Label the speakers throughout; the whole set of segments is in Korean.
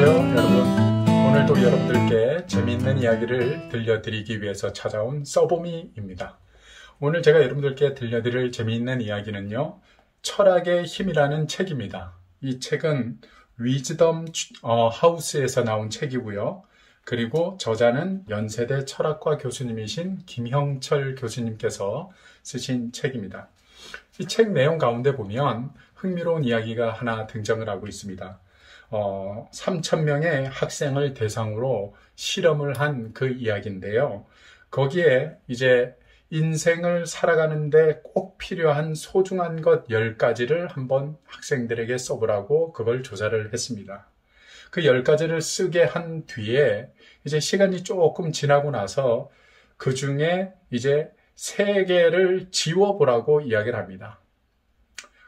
Speaker 1: 안녕하세요 여러분. 오늘도 여러분들께 재미있는 이야기를 들려드리기 위해서 찾아온 써보미입니다. 오늘 제가 여러분들께 들려드릴 재미있는 이야기는요, 철학의 힘이라는 책입니다. 이 책은 위즈덤 하우스에서 나온 책이고요. 그리고 저자는 연세대 철학과 교수님이신 김형철 교수님께서 쓰신 책입니다. 이 책 내용 가운데 보면 흥미로운 이야기가 하나 등장을 하고 있습니다. 3,000명의 학생을 대상으로 실험을 한 그 이야기인데요. 거기에 이제 인생을 살아가는데 꼭 필요한 소중한 것 10가지를 한번 학생들에게 써보라고 그걸 조사를 했습니다. 그 10가지를 쓰게 한 뒤에 이제 시간이 조금 지나고 나서 그 중에 이제 3개를 지워보라고 이야기를 합니다.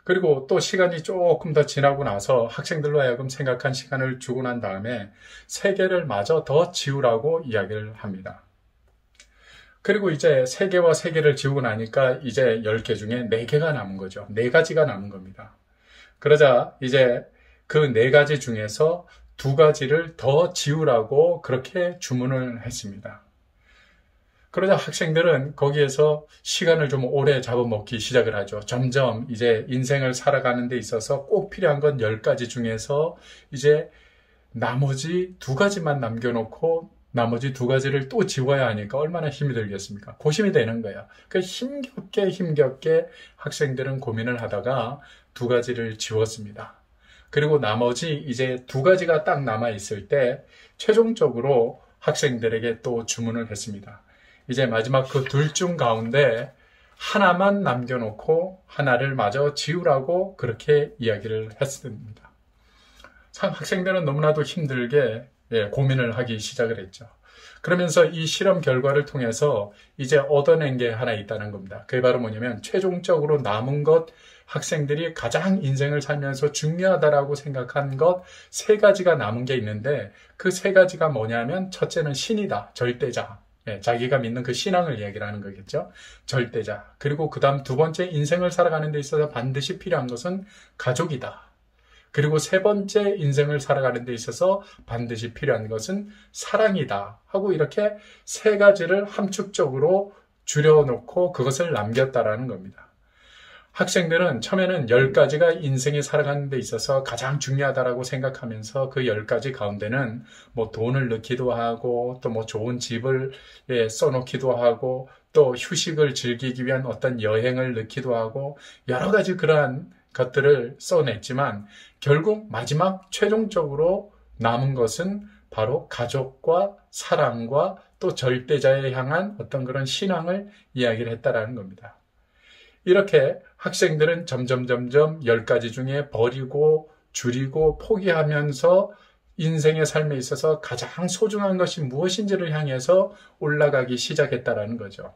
Speaker 1: 그리고 또 시간이 조금 더 지나고 나서 학생들로 하여금 생각한 시간을 주고 난 다음에 3개를 마저 더 지우라고 이야기를 합니다. 그리고 이제 3개와 3개를 지우고 나니까 이제 10개 중에 4개가 남은 거죠. 4가지가 남은 겁니다. 그러자 이제 그 4가지 중에서 2가지를 더 지우라고 그렇게 주문을 했습니다. 그러자 학생들은 거기에서 시간을 좀 오래 잡아먹기 시작을 하죠. 점점 이제 인생을 살아가는 데 있어서 꼭 필요한 건 10가지 중에서 이제 나머지 2가지만 남겨놓고 나머지 2가지를 또 지워야 하니까 얼마나 힘이 들겠습니까? 고심이 되는 거예요. 힘겹게 학생들은 고민을 하다가 2가지를 지웠습니다. 그리고 나머지 이제 2가지가 딱 남아있을 때 최종적으로 학생들에게 또 주문을 했습니다. 이제 마지막 그 둘 중 가운데 하나만 남겨놓고 하나를 마저 지우라고 그렇게 이야기를 했습니다. 참 학생들은 너무나도 힘들게 고민을 하기 시작을 했죠. 그러면서 이 실험 결과를 통해서 이제 얻어낸 게 하나 있다는 겁니다. 그게 바로 뭐냐면 최종적으로 남은 것, 학생들이 가장 인생을 살면서 중요하다라고 생각한 것 3가지가 남은 게 있는데 그 3가지가 뭐냐면 첫째는 신이다, 절대자. 자기가 믿는 그 신앙을 이야기를 하는 거겠죠. 절대자. 그리고 그 다음 2번째 인생을 살아가는 데 있어서 반드시 필요한 것은 가족이다. 그리고 3번째 인생을 살아가는 데 있어서 반드시 필요한 것은 사랑이다. 하고 이렇게 3가지를 함축적으로 줄여놓고 그것을 남겼다라는 겁니다. 학생들은 처음에는 10가지가 인생에 살아가는 데 있어서 가장 중요하다라고 생각하면서 그 10가지 가운데는 뭐 돈을 넣기도 하고 또 뭐 좋은 집을 써놓기도 하고 또 휴식을 즐기기 위한 어떤 여행을 넣기도 하고 여러 가지 그러한 것들을 써냈지만 결국 마지막 최종적으로 남은 것은 바로 가족과 사랑과 또 절대자에 향한 어떤 그런 신앙을 이야기를 했다라는 겁니다. 이렇게 학생들은 점점 10가지 중에 버리고 줄이고 포기하면서 인생의 삶에 있어서 가장 소중한 것이 무엇인지를 향해서 올라가기 시작했다라는 거죠.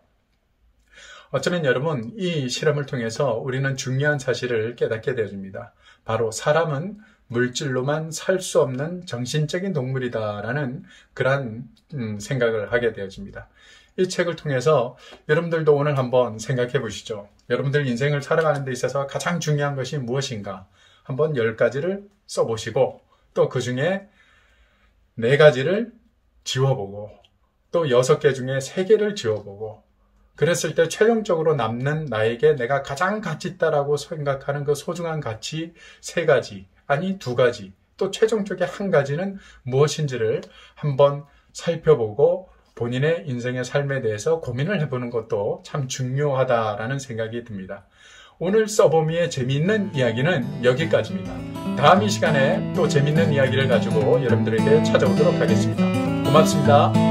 Speaker 1: 어쩌면 여러분, 이 실험을 통해서 우리는 중요한 사실을 깨닫게 되어집니다. 바로 사람은 물질로만 살 수 없는 정신적인 동물이다라는 그러한 생각을 하게 되어집니다. 이 책을 통해서 여러분들도 오늘 한번 생각해 보시죠. 여러분들 인생을 살아가는 데 있어서 가장 중요한 것이 무엇인가 한번 10가지를 써보시고 또 그 중에 4가지를 지워보고 또 6개 중에 3개를 지워보고 그랬을 때 최종적으로 남는 나에게 내가 가장 가치 있다라고 생각하는 그 소중한 가치 3가지 아니 2가지 또 최종적인 1가지는 무엇인지를 한번 살펴보고 본인의 인생의 삶에 대해서 고민을 해보는 것도 참 중요하다라는 생각이 듭니다. 오늘 써보미의 재미있는 이야기는 여기까지입니다. 다음 이 시간에 또 재미있는 이야기를 가지고 여러분들에게 찾아오도록 하겠습니다. 고맙습니다.